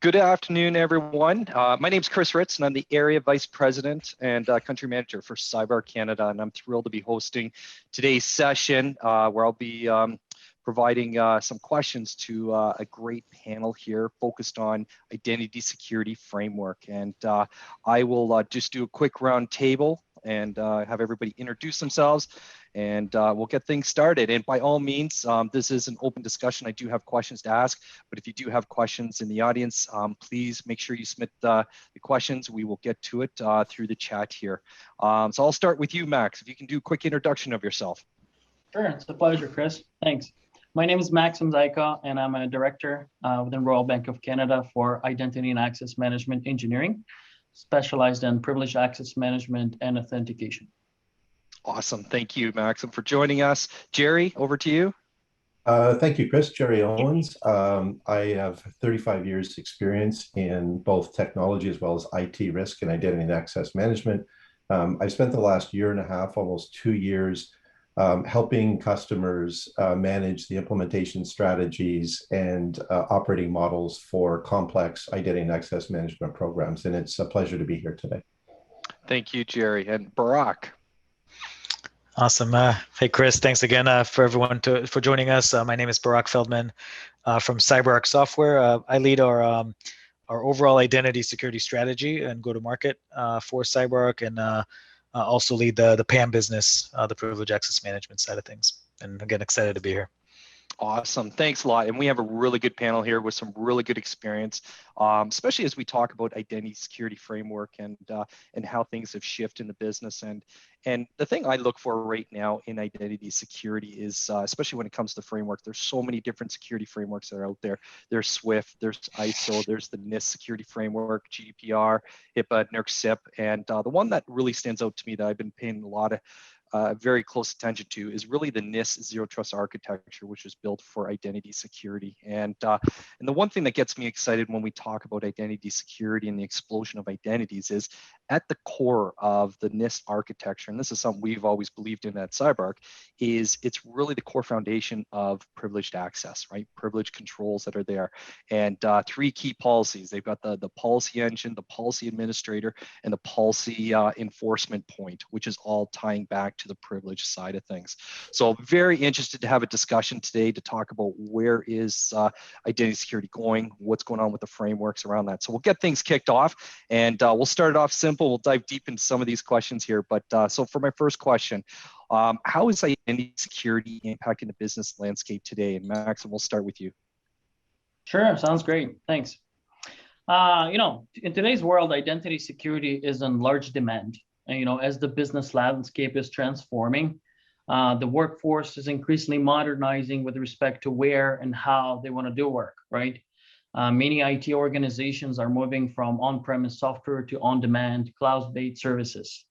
Good afternoon, everyone. My name is Chris Ruetz, and I'm the Area Vice President and Country Manager for CyberArk Canada, and I'm thrilled to be hosting today's session where I'll be providing some questions to a great panel here focused on identity security framework. And I will just do a quick round table and have everybody introduce themselves, and we'll get things started. And by all means, this is an open discussion. I do have questions to ask, but if you do have questions in the audience, please make sure you submit the questions. We will get to it through the chat here. So I'll start with you, Max, if you can do a quick introduction of yourself. Sure, it's a pleasure, Chris. Thanks. My name is Maxim Zaiko, and I'm a director within Royal Bank of Canada for Identity and Access Management Engineering, specialized in privileged access management and authentication. Awesome. Thank you, Maxim, for joining us. Gerry, over to you. Thank you, Chris. Gerry Owens. I have 35 years experience in both technology as well as IT risk and identity and access management. I spent the last year and a half, almost 2 years, helping customers manage the implementation strategies and operating models for complex identity and access management programs. And it's a pleasure to be here today. Thank you, Gerry. And Barak. Awesome. Hey, Chris, thanks again for everyone for joining us. My name is Barak Feldman from CyberArk Software. I lead our overall identity security strategy and go-to-market for CyberArk, and also lead the PAM business, the privileged access management side of things. And again, excited to be here. Awesome. Thanks a lot. And we have a really good panel here with some really good experience, especially as we talk about identity security framework and how things have shifted in the business. And the thing I look for right now in identity security is, especially when it comes to framework, there's so many different security frameworks that are out there. There's SWIFT, there's ISO, there's the Nist security framework, GDPR, HIPAA, NERC CIP. And the one that really stands out to me that I've been paying a lot of very close attention to is really the Nist Zero Trust architecture, which was built for identity security. And the one thing that gets me excited when we talk about identity security and the explosion of identities is at the core of the Nist architecture, and this is something we've always believed in at CyberArk, is it's really the core foundation of privileged access, right? Privileged controls that are there. And 3 key policies. They've got the policy engine, the policy administrator, and the policy enforcement point, which is all tying back to the privilege side of things. So very interested to have a discussion today to talk about where is identity security going, what's going on with the frameworks around that. So we'll get things kicked off, and we'll start it off simple. We'll dive deep into some of these questions here. But so for my first question, how is identity security impacting the business landscape today? And Max, we'll start with you. Sure, sounds great. Thanks. In today's world, identity security is in large demand. And, as the business landscape is transforming, the workforce is increasingly modernizing with respect to where and how they want to do work, right? Many IT organizations are moving from on-premise software to on-demand cloud-based services.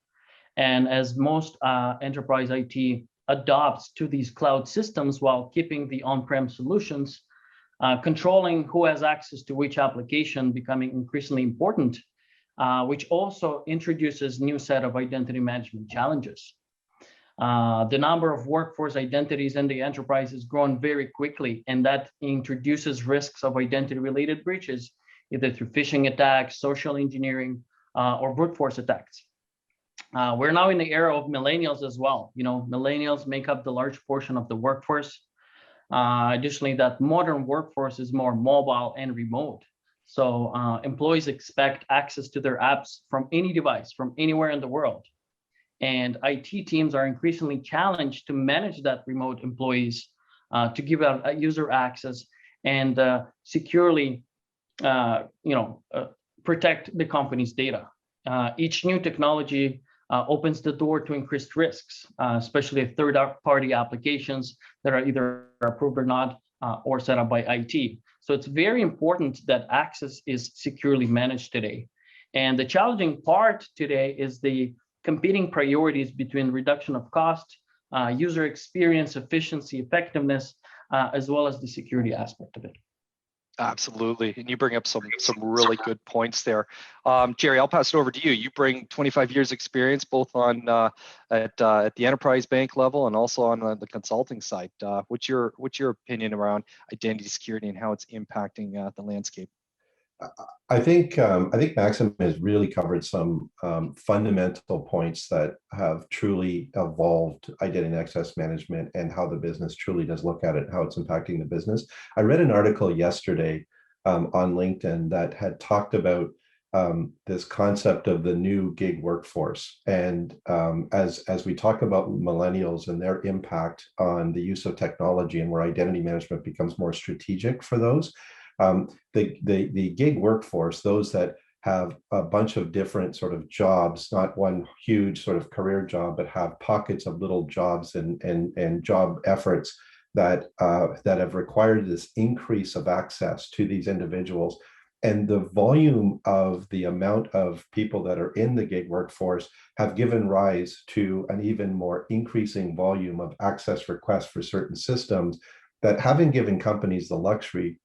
And as most enterprise IT adopts to these cloud systems while keeping the on-prem solutions, controlling who has access to which application becoming increasingly important, which also introduces new set of identity management challenges. The number of workforce identities in the enterprise has grown very quickly, and that introduces risks of identity-related breaches, either through phishing attacks, social engineering, or brute force attacks. We're now in the era of millennials as well. Millennials make up the large portion of the workforce. Additionally, that modern workforce is more mobile and remote. So employees expect access to their apps from any device, from anywhere in the world. And IT teams are increasingly challenged to manage that remote employees, to give out user access and securely, protect the company's data. Each new technology opens the door to increased risks, especially third-party applications that are either approved or not, or set up by IT. So it's very important that access is securely managed today. And the challenging part today is the competing priorities between reduction of cost, user experience, efficiency, effectiveness, as well as the security aspect of it. Absolutely. And you bring up some really good points there. Gerry, I'll pass it over to you. You bring 25 years experience both on at the enterprise bank level and also on the consulting side. What's your opinion around identity security and how it's impacting the landscape? I think Maxim has really covered some fundamental points that have truly evolved identity and access management and how the business truly does look at it, how it's impacting the business. I read an article yesterday on LinkedIn that had talked about this concept of the new gig workforce, and as we talk about millennials and their impact on the use of technology and where identity management becomes more strategic for those. The gig workforce, those that have a bunch of different sort of jobs, not one huge sort of career job, but have pockets of little jobs and job efforts that have required this increase of access to these individuals. And the volume of the amount of people that are in the gig workforce have given rise to an even more increasing volume of access requests for certain systems that haven't given companies the luxury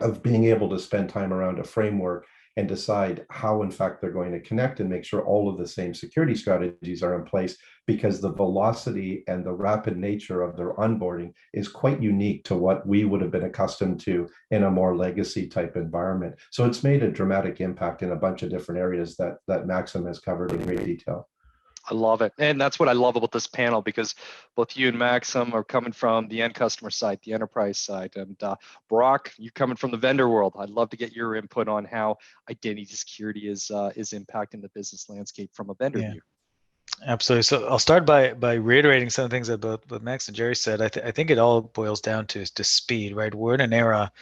of being able to spend time around a framework and decide how, in fact, they're going to connect and make sure all of the same security strategies are in place, because the velocity and the rapid nature of their onboarding is quite unique to what we would have been accustomed to in a more legacy type environment. So it's made a dramatic impact in a bunch of different areas that Maxim has covered in great detail. I love it. And that's what I love about this panel, because both you and Maxim are coming from the end customer side, the enterprise side. And Barak, you're coming from the vendor world. I'd love to get your input on how identity security is impacting the business landscape from a vendor view. Absolutely. So I'll start by reiterating some things that both Max and Gerry said. I think it all boils down to speed, right? We're in an era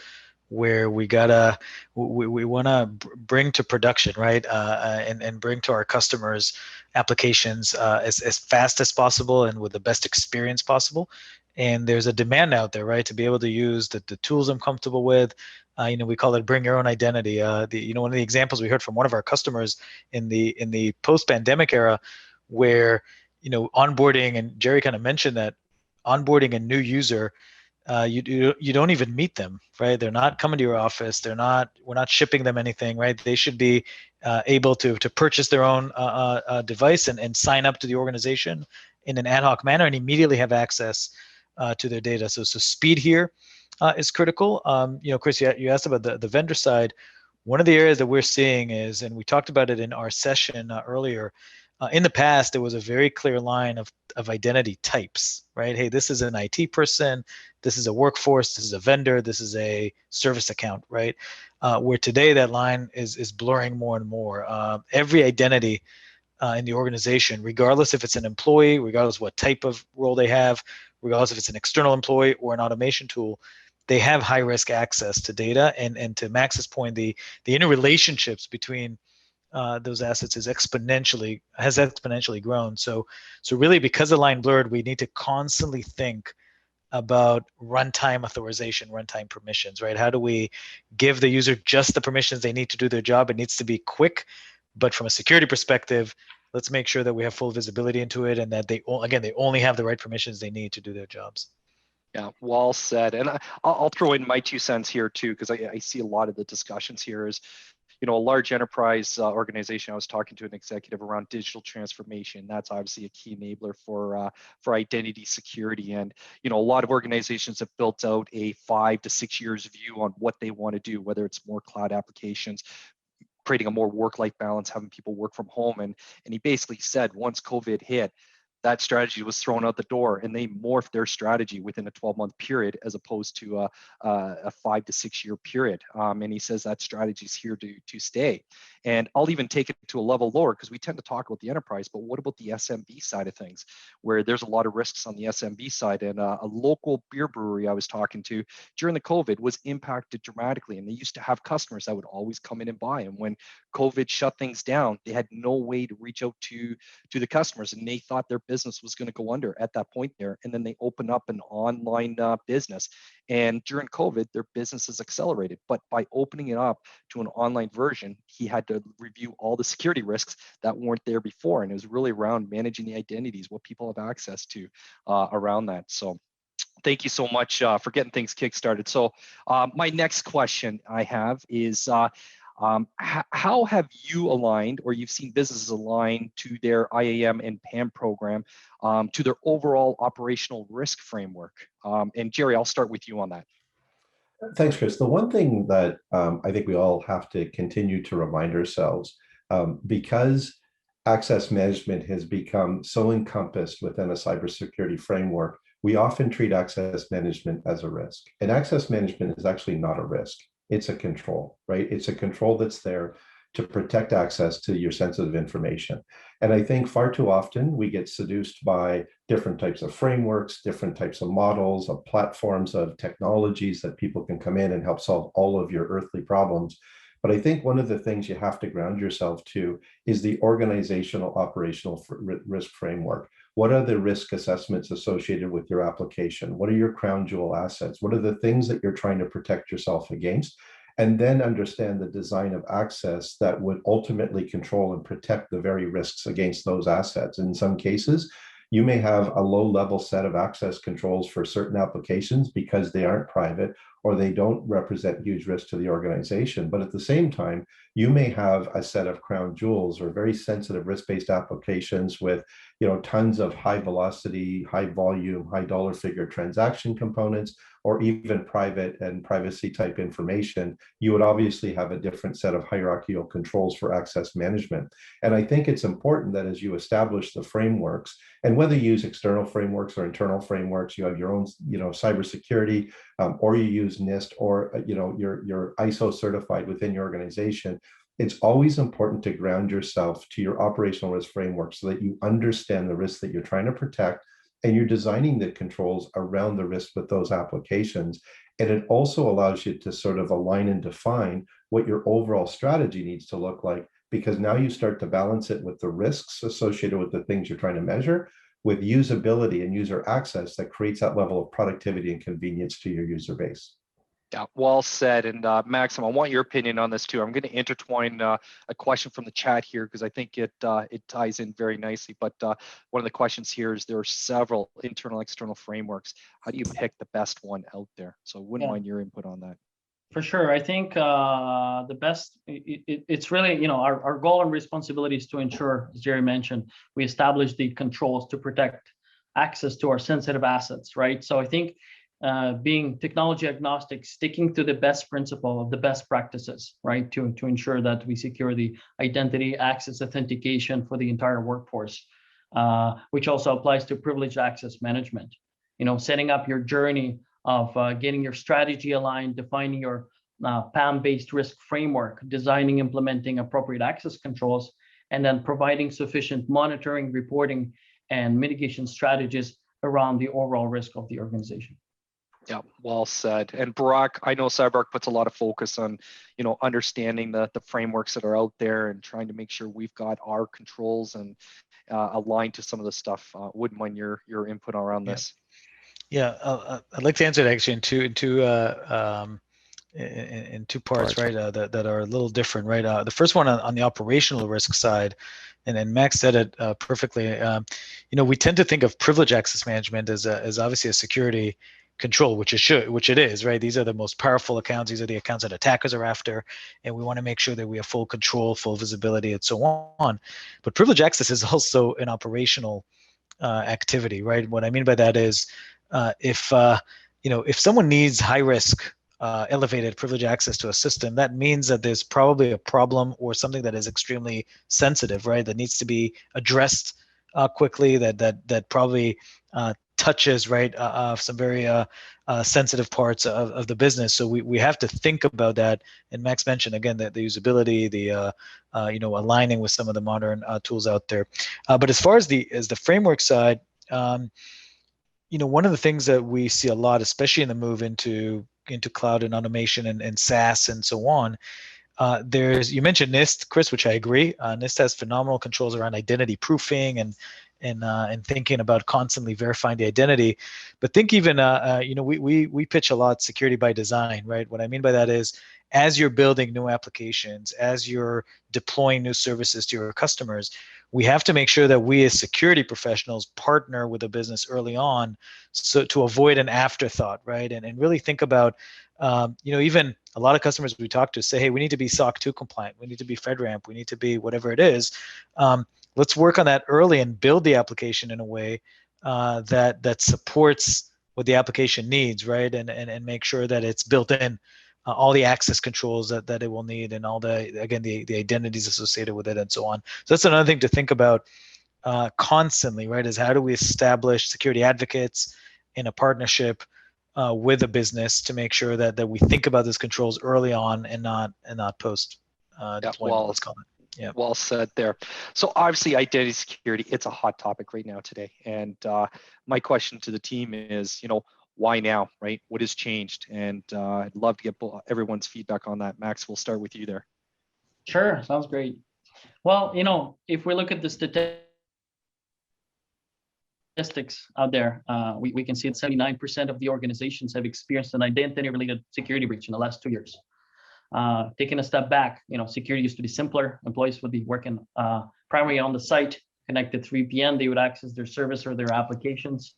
where we want to bring to production, right, and bring to our customers applications as fast as possible and with the best experience possible. And there's a demand out there, right, to be able to use the tools I'm comfortable with. We call it bring your own identity. One of the examples we heard from one of our customers in the post-pandemic era, where onboarding, and Gerry kind of mentioned that onboarding a new user. You don't even meet them, right? They're not coming to your office. We're not shipping them anything, right? They should be able to purchase their own device and sign up to the organization in an ad hoc manner and immediately have access to their data. So speed here is critical. Chris, you asked about the vendor side. One of the areas that we're seeing is, and we talked about it in our session earlier, in the past, there was a very clear line of identity types, right? Hey, this is an IT person, this is a workforce, this is a vendor, this is a service account, right? Where today that line is blurring more and more. Every identity in the organization, regardless if it's an employee, regardless what type of role they have, regardless if it's an external employee or an automation tool, they have high risk access to data. And to Max's point, the interrelationships between those assets has exponentially grown. So really, because the line blurred, we need to constantly think about runtime authorization, runtime permissions, right? How do we give the user just the permissions they need to do their job? It needs to be quick, but from a security perspective, let's make sure that we have full visibility into it and that they only have the right permissions they need to do their jobs. Yeah, well said. And I'll throw in my 2 cents here too, because I see a lot of the discussions here is, a large enterprise organization. I was talking to an executive around digital transformation. That's obviously a key enabler for identity security. And a lot of organizations have built out a 5 to 6 years view on what they want to do, whether it's more cloud applications, creating a more work-life balance, having people work from home. And he basically said once COVID hit, that strategy was thrown out the door, and they morphed their strategy within a 12-month period as opposed to a 5 to 6 year period. And he says that strategy is here to stay. And I'll even take it to a level lower, because we tend to talk about the enterprise, but what about the SMB side of things, where there's a lot of risks on the SMB side? And a local beer brewery I was talking to during the COVID was impacted dramatically, and they used to have customers that would always come in and buy. And when COVID shut things down, they had no way to reach out to the customers, and they thought their business was going to go under at that point there. And then they opened up an online business, and during COVID, their business has accelerated. But by opening it up to an online version, he had to review all the security risks that weren't there before. And it was really around managing the identities, what people have access to around that. So thank you so much for getting things kickstarted. So my next question I have is, how have you aligned, or you've seen businesses align to their IAM and PAM program, to their overall operational risk framework? And Gerry, I'll start with you on that. Thanks, Chris. The one thing that I think we all have to continue to remind ourselves, because access management has become so encompassed within a cybersecurity framework, we often treat access management as a risk. And access management is actually not a risk. It's a control, right? It's a control that's there to protect access to your sensitive information. And I think far too often we get seduced by different types of frameworks, different types of models, of platforms, of technologies that people can come in and help solve all of your earthly problems. But I think one of the things you have to ground yourself to is the organizational operational risk framework. What are the risk assessments associated with your application? What are your crown jewel assets? What are the things that you're trying to protect yourself against? And then understand the design of access that would ultimately control and protect the very risks against those assets. In some cases, you may have a low-level set of access controls for certain applications because they aren't private or they don't represent huge risk to the organization. But at the same time, you may have a set of crown jewels or very sensitive risk-based applications with, tons of high velocity, high volume, high dollar figure transaction components, or even private and privacy type information. You would obviously have a different set of hierarchical controls for access management. And I think it's important that as you establish the frameworks, and whether you use external frameworks or internal frameworks, you have your own, cybersecurity, or you use Nist, or you're ISO certified within your organization. It's always important to ground yourself to your operational risk framework so that you understand the risks that you're trying to protect, and you're designing the controls around the risk with those applications. And it also allows you to sort of align and define what your overall strategy needs to look like, because now you start to balance it with the risks associated with the things you're trying to measure, with usability and user access that creates that level of productivity and convenience to your user base. Yeah, well said. And Maxim, I want your opinion on this too. I'm going to intertwine a question from the chat here because I think it ties in very nicely. But one of the questions here is there are several internal, external frameworks. How do you pick the best one out there? So I wouldn't mind your input on that. For sure. I think the best, it's really, our goal and responsibility is to ensure, as Gerry mentioned, we establish the controls to protect access to our sensitive assets, right? So I think being technology agnostic, sticking to the best principle of the best practices, right, to ensure that we secure the identity access authentication for the entire workforce, which also applies to privileged access management. Setting up your journey of getting your strategy aligned, defining your PAM-based risk framework, designing, implementing appropriate access controls, and then providing sufficient monitoring, reporting, and mitigation strategies around the overall risk of the organization. Yeah, well said. And Barak, I know CyberArk puts a lot of focus on, understanding the frameworks that are out there and trying to make sure we've got our controls and aligned to some of the stuff. Wouldn't mind your input around this. Yeah, I'd like to answer it actually in two parts, right? That are a little different, right? The first one on the operational risk side, and then Max said it perfectly. We tend to think of privilege access management as obviously a security control, which it is, right? These are the most powerful accounts. These are the accounts that attackers are after, and we want to make sure that we have full control, full visibility, and so on. But privilege access is also an operational activity, right? What I mean by that is, if someone needs high risk, elevated privilege access to a system, that means that there's probably a problem or something that is extremely sensitive, right? That needs to be addressed quickly. That probably touches, right, some very sensitive parts of the business. So we have to think about that. And Max mentioned again that the usability, the aligning with some of the modern tools out there. But as far as the framework side, one of the things that we see a lot, especially in the move into cloud and automation and SaaS and so on, you mentioned Nist, Chris, which I agree. Nist has phenomenal controls around identity proofing and thinking about constantly verifying the identity. But think even, we pitch a lot security by design, right? What I mean by that is, as you're building new applications, as you're deploying new services to your customers, we have to make sure that we as security professionals partner with the business early on, so to avoid an afterthought, right? And really think about, even a lot of customers we talk to say, hey, we need to be SOC 2 compliant, we need to be FedRAMP, we need to be whatever it is. Let's work on that early and build the application in a way that supports what the application needs, right? And make sure that it's built in all the access controls that it will need, and all the, again, the identities associated with it, and so on. So that's another thing to think about constantly, right? Is how do we establish security advocates in a partnership with a business to make sure that we think about those controls early on and not post deployment. Let's call it. Yeah. Well said there. So obviously, identity security, it's a hot topic right now today. And my question to the team is, why now, right? What has changed? And I'd love to get everyone's feedback on that. Max, we'll start with you there. Sure, sounds great. Well, if we look at the statistics out there, we can see that 79% of the organizations have experienced an identity-related security breach in the last 2 years. Taking a step back, security used to be simpler. Employees would be working primarily on the site, connected through VPN. They would access their service or their applications,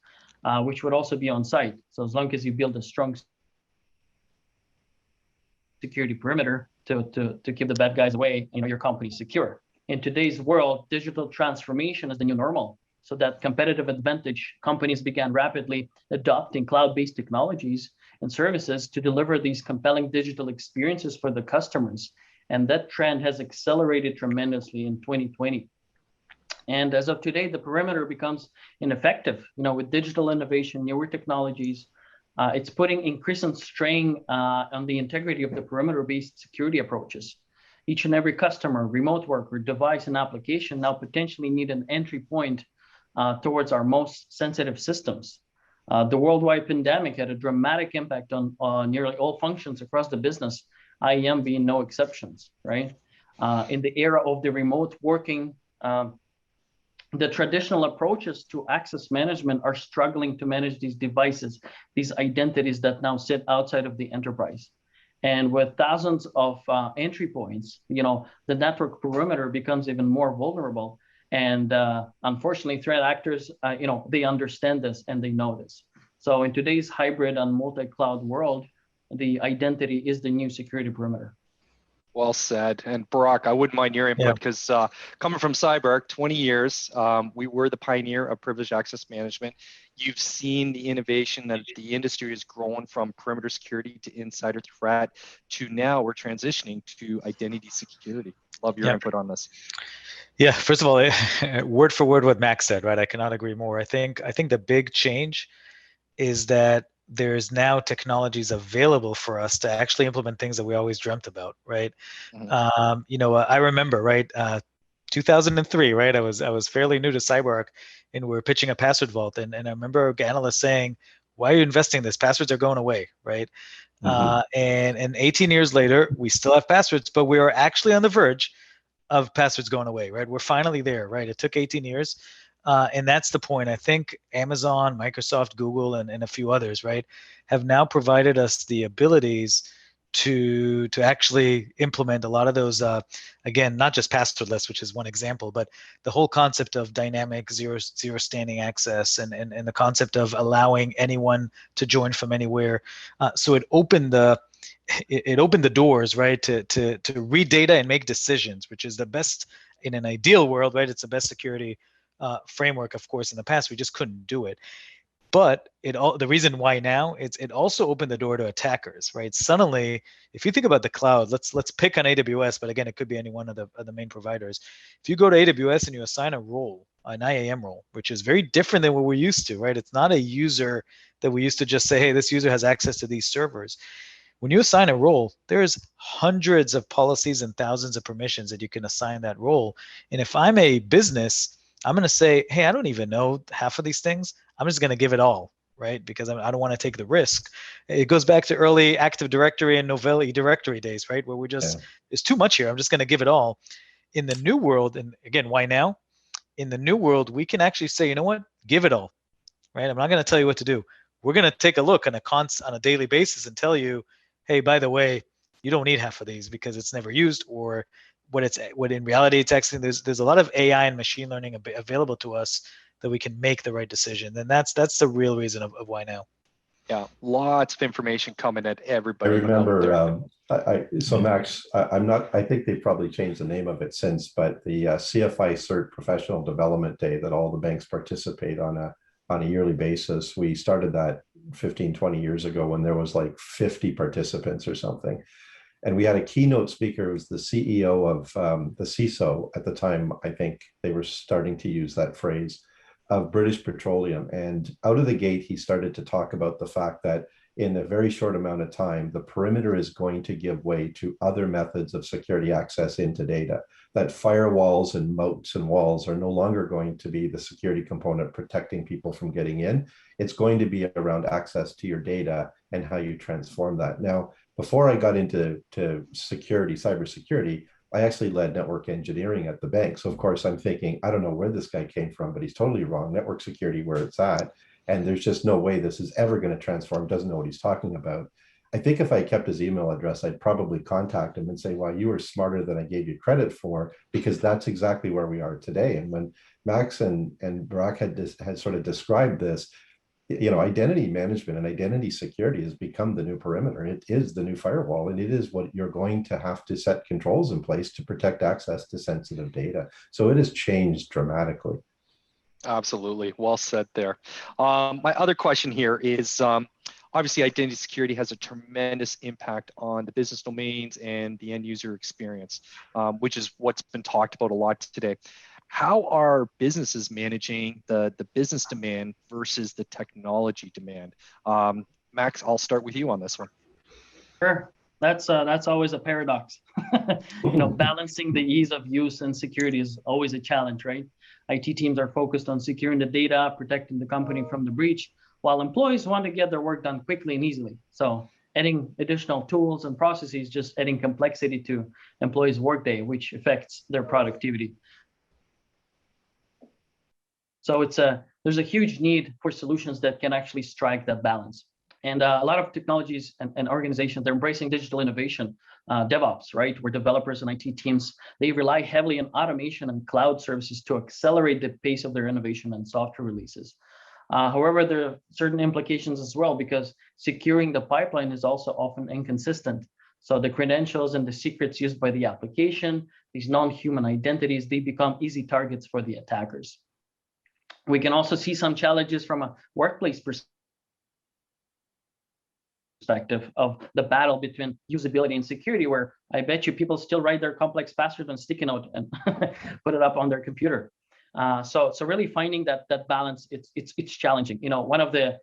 which would also be on site. So as long as you build a strong security perimeter to keep the bad guys away, your company's secure. In today's world, digital transformation is the new normal. So that competitive advantage, companies began rapidly adopting cloud-based technologies and services to deliver these compelling digital experiences for the customers. And that trend has accelerated tremendously in 2020. And as of today, the perimeter becomes ineffective. With digital innovation, newer technologies, it's putting increasing strain on the integrity of the perimeter-based security approaches. Each and every customer, remote worker, device, and application now potentially need an entry point towards our most sensitive systems. The worldwide pandemic had a dramatic impact on nearly all functions across the business, IAM being no exceptions, right? In the era of the remote working, the traditional approaches to access management are struggling to manage these devices, these identities that now sit outside of the enterprise. And with thousands of entry points, the network perimeter becomes even more vulnerable. And unfortunately, threat actors, they understand this and they know this. So in today's hybrid and multi-cloud world, the identity is the new security perimeter. Well said. And Barak, I wouldn't mind your input because coming from CyberArk, 20 years, we were the pioneer of privileged access management. You've seen the innovation that the industry has grown from perimeter security to insider threat to now we're transitioning to identity security. Love your input on this. Yeah, first of all, word for word what Max said, right? I cannot agree more. I think the big change is that there's now technologies available for us to actually implement things that we always dreamt about, right? Mm-hmm. I remember, right, 2003, right? I was fairly new to CyberArk, and we were pitching a password vault, and I remember analysts saying, "Why are you investing in this? Passwords are going away," right? Mm-hmm. And 18 years later, we still have passwords, but we are actually on the verge of passwords going away, right? We're finally there, right? It took 18 years. And that's the point. I think Amazon, Microsoft, Google, and a few others, right, have now provided us the abilities to actually implement a lot of those, again, not just passwordless, which is one example, but the whole concept of dynamic zero standing access and the concept of allowing anyone to join from anywhere. So it opened the doors, right, to read data and make decisions, which is the best in an ideal world, right? It's the best security framework. Of course, in the past, we just couldn't do it. But the reason why now, it also opened the door to attackers, right? Suddenly, if you think about the cloud, let's pick on AWS, but again, it could be any one of the main providers. If you go to AWS and you assign a role, an IAM role, which is very different than what we're used to, right? It's not a user that we used to just say, hey, this user has access to these servers. When you assign a role, there's hundreds of policies and thousands of permissions that you can assign that role. And if I'm a business, I'm going to say, hey, I don't even know half of these things. I'm just going to give it all, right? Because I don't want to take the risk. It goes back to early Active Directory and Novell eDirectory days, right? Where we're just, there's too much here. I'm just going to give it all. In the new world, and again, why now? In the new world, we can actually say, you know what? Give it all, right? I'm not going to tell you what to do. We're going to take a look on a daily basis and tell you, hey, by the way, you don't need half of these because it's never used, or what in reality it's actually, there's a lot of AI and machine learning available to us that we can make the right decision. And that's the real reason of why now. Yeah, lots of information coming at everybody. I remember, so Max, I think they've probably changed the name of it since, but the CFI Cert Professional Development Day that all the banks participate on a yearly basis, we started that 15, 20 years ago when there was like 50 participants or something. And we had a keynote speaker, who was the CEO of the CISO at the time. I think they were starting to use that phrase, of British Petroleum. And out of the gate, he started to talk about the fact that in a very short amount of time, the perimeter is going to give way to other methods of security access into data, that firewalls and moats and walls are no longer going to be the security component protecting people from getting in. It's going to be around access to your data and how you transform that. Now, before I got into security, cybersecurity, I actually led network engineering at the bank. So of course I'm thinking, I don't know where this guy came from, but he's totally wrong. Network security, where it's at. And there's just no way this is ever going to transform, doesn't know what he's talking about. I think if I kept his email address, I'd probably contact him and say, well, you were smarter than I gave you credit for, because that's exactly where we are today. And when Max and Barak had sort of described this, identity management and identity security has become the new perimeter. It is the new firewall, and it is what you're going to have to set controls in place to protect access to sensitive data. So it has changed dramatically. Absolutely. Well said there. My other question here is, obviously identity security has a tremendous impact on the business domains and the end user experience, which is what's been talked about a lot today. How are businesses managing the business demand versus the technology demand? Max, I'll start with you on this one. Sure. That's always a paradox. Balancing the ease of use and security is always a challenge, right? IT teams are focused on securing the data, protecting the company from the breach, while employees want to get their work done quickly and easily. So adding additional tools and processes just adding complexity to employees' workday, which affects their productivity. So there's a huge need for solutions that can actually strike that balance. And a lot of technologies and organizations, they're embracing digital innovation, DevOps, right? Where developers and IT teams, they rely heavily on automation and cloud services to accelerate the pace of their innovation and software releases. However, there are certain implications as well, because securing the pipeline is also often inconsistent. So the credentials and the secrets used by the application, these non-human identities, they become easy targets for the attackers. We can also see some challenges from a workplace perspective of the battle between usability and security, where I bet you people still write their complex password on sticky note and put it up on their computer. So really finding that balance, it's challenging. One of the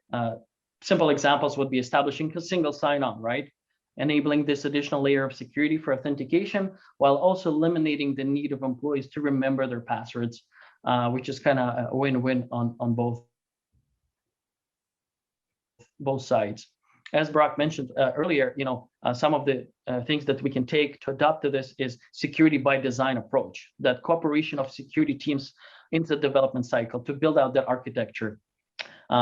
simple examples would be establishing a single sign-on, right? Enabling this additional layer of security for authentication, while also eliminating the need of employees to remember their passwords, which is kind of a win-win on both sides. As Barak mentioned earlier, some of the things that we can take to adapt to this is security by design approach, that cooperation of security teams into the development cycle to build out that architecture.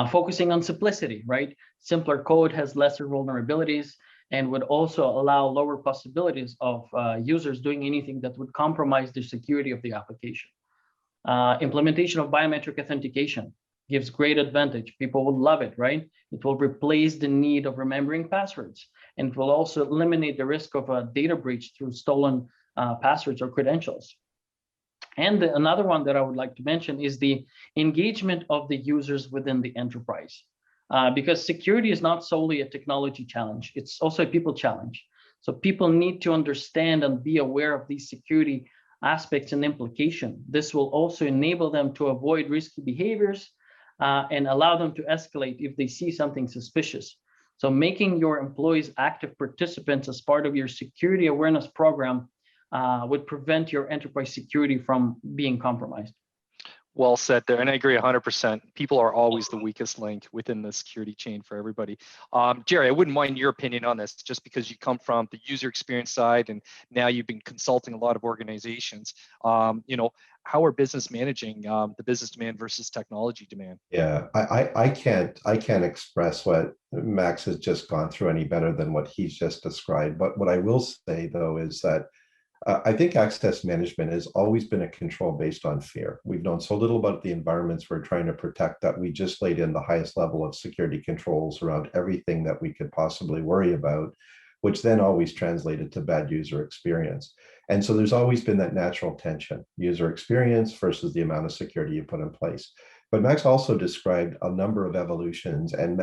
Focusing on simplicity, right? Simpler code has lesser vulnerabilities and would also allow lower possibilities of users doing anything that would compromise the security of the application. Implementation of biometric authentication gives great advantage. People will love it, right? It will replace the need of remembering passwords, and it will also eliminate the risk of a data breach through stolen passwords or credentials. And another one that I would like to mention is the engagement of the users within the enterprise. Because security is not solely a technology challenge, it's also a people challenge. So people need to understand and be aware of these security aspects and implication. This will also enable them to avoid risky behaviors and allow them to escalate if they see something suspicious. So making your employees active participants as part of your security awareness program would prevent your enterprise security from being compromised. Well said there, and I agree 100%. People are always the weakest link within the security chain for everybody. Gerry, I wouldn't mind your opinion on this, just because you come from the user experience side, and now you've been consulting a lot of organizations. How are business managing the business demand versus technology demand? Yeah, I can't express what Max has just gone through any better than what he's just described. But what I will say though is that I think access management has always been a control based on fear. We've known so little about the environments we're trying to protect that we just laid in the highest level of security controls around everything that we could possibly worry about, which then always translated to bad user experience. And so there's always been that natural tension, user experience versus the amount of security you put in place. But Max also described a number of evolutions, and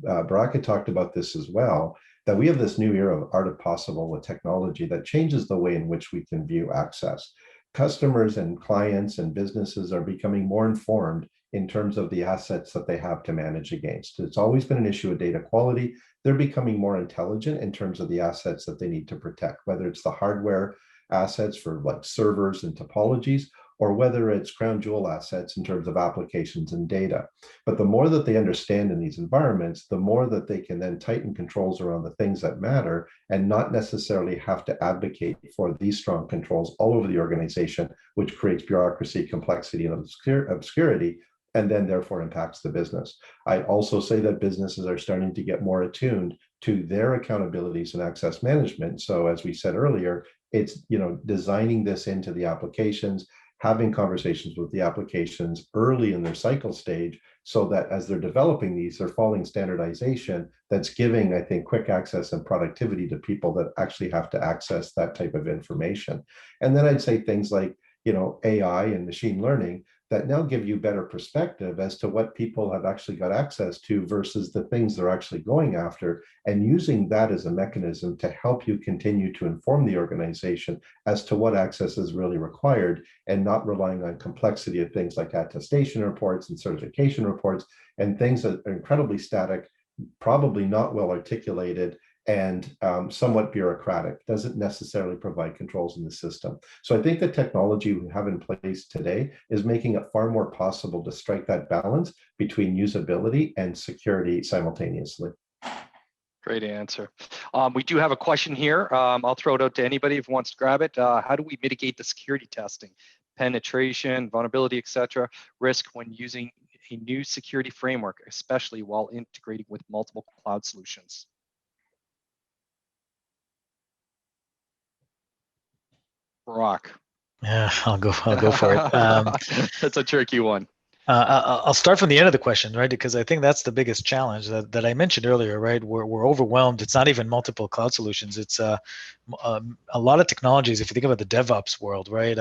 Barak had talked about this as well, that we have this new era of art of possible with technology that changes the way in which we can view access. Customers and clients and businesses are becoming more informed in terms of the assets that they have to manage against. It's always been an issue of data quality. They're becoming more intelligent in terms of the assets that they need to protect, whether it's the hardware assets for like servers and topologies, or whether it's crown jewel assets in terms of applications and data. But the more that they understand in these environments, the more that they can then tighten controls around the things that matter and not necessarily have to advocate for these strong controls all over the organization, which creates bureaucracy, complexity, and obscurity, and then therefore impacts the business. I also say that businesses are starting to get more attuned to their accountabilities and access management. So as we said earlier, it's designing this into the applications, having conversations with the applications early in their cycle stage, so that as they're developing these, they're following standardization that's giving, I think, quick access and productivity to people that actually have to access that type of information. And then I'd say things like, AI and machine learning that now give you better perspective as to what people have actually got access to versus the things they're actually going after, and using that as a mechanism to help you continue to inform the organization as to what access is really required, and not relying on complexity of things like attestation reports and certification reports and things that are incredibly static, probably not well articulated, and somewhat bureaucratic, doesn't necessarily provide controls in the system. So I think the technology we have in place today is making it far more possible to strike that balance between usability and security simultaneously. Great answer. We do have a question here. I'll throw it out to anybody who wants to grab it. How do we mitigate the security testing, penetration, vulnerability, etc., risk when using a new security framework, especially while integrating with multiple cloud solutions? Barak. Yeah, I'll go for it. That's a tricky one. I'll start from the end of the question, right? Because I think that's the biggest challenge that I mentioned earlier, right? We're overwhelmed. It's not even multiple cloud solutions. It's a lot of technologies. If you think about the DevOps world, right?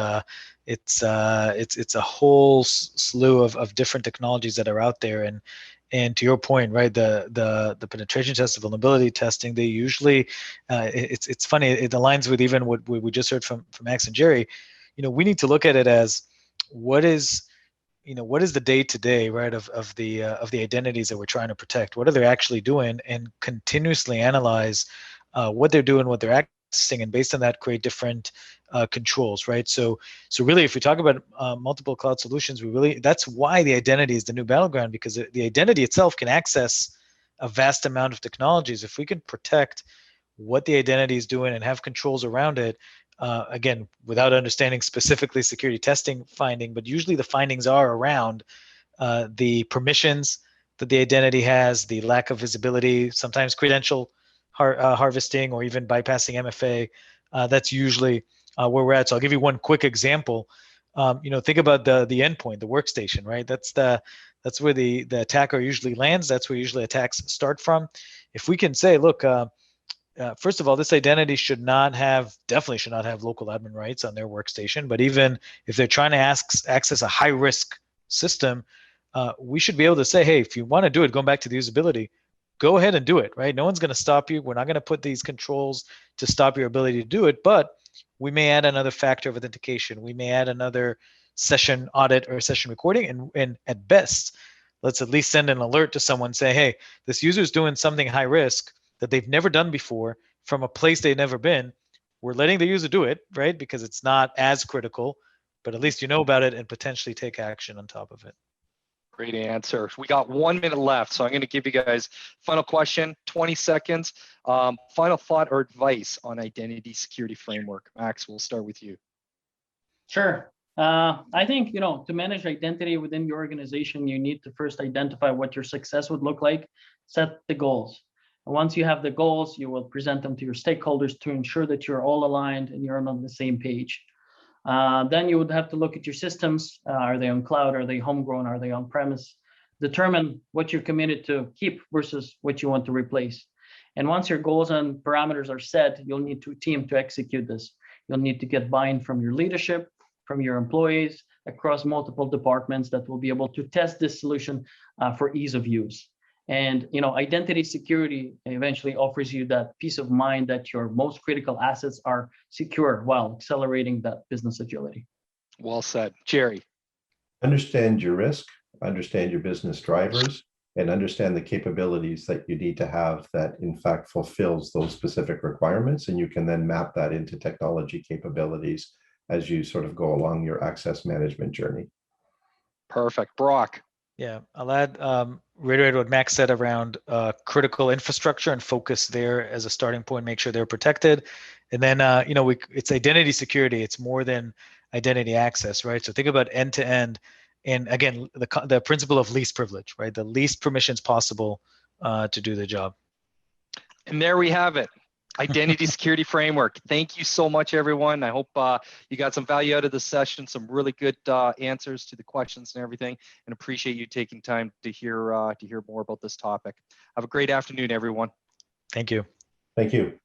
It's a whole slew of different technologies that are out there, and to your point, right? The penetration test, the vulnerability testing, they usually it's funny. It aligns with even what we just heard from Max and Gerry. We need to look at it as what is the day-to-day, right, of the identities that we're trying to protect? What are they actually doing? And continuously analyze what they're doing, what they're accessing, and based on that, create different controls, right? So really, if we talk about multiple cloud solutions, that's why the identity is the new battleground, because the identity itself can access a vast amount of technologies. If we can protect what the identity is doing and have controls around it, again, without understanding specifically security testing finding, but usually the findings are around the permissions that the identity has, the lack of visibility, sometimes credential harvesting, or even bypassing MFA. That's usually where we're at. So I'll give you one quick example. Think about the endpoint, the workstation, right? That's where the attacker usually lands. That's where usually attacks start from. If we can say, look, first of all, this identity definitely should not have local admin rights on their workstation. But even if they're trying to access a high-risk system, we should be able to say, hey, if you want to do it, going back to the usability, go ahead and do it, right? No one's going to stop you. We're not going to put these controls to stop your ability to do it, but we may add another factor of authentication. We may add another session audit or session recording, and at best, let's at least send an alert to someone, say, hey, this user is doing something high risk that they've never done before from a place they've never been. We're letting the user do it, right? Because it's not as critical, but at least you know about it and potentially take action on top of it. Great answer. We got 1 minute left, so I'm going to give you guys final question, 20 seconds. Final thought or advice on identity security framework. Max, we'll start with you. Sure. I think, to manage identity within your organization, you need to first identify what your success would look like, set the goals. And once you have the goals, you will present them to your stakeholders to ensure that you're all aligned and you're on the same page. Then you would have to look at your systems. Are they on cloud? Are they homegrown? Are they on premise? Determine what you're committed to keep versus what you want to replace. And once your goals and parameters are set, you'll need a team to execute this. You'll need to get buy-in from your leadership, from your employees, across multiple departments that will be able to test this solution for ease of use. And identity security eventually offers you that peace of mind that your most critical assets are secure while accelerating that business agility. Well said. Gerry. Understand your risk, understand your business drivers, and understand the capabilities that you need to have that in fact fulfills those specific requirements. And you can then map that into technology capabilities as you sort of go along your access management journey. Perfect. Barak. Yeah, I'll add, reiterate what Max said around critical infrastructure and focus there as a starting point, make sure they're protected. And then, it's identity security. It's more than identity access, right? So think about end to end. And again, the principle of least privilege, right? The least permissions possible to do the job. And there we have it. Identity security framework. Thank you so much, everyone. I hope you got some value out of this session, some really good answers to the questions and everything, and appreciate you taking time to hear more about this topic. Have a great afternoon, everyone. Thank you. Thank you.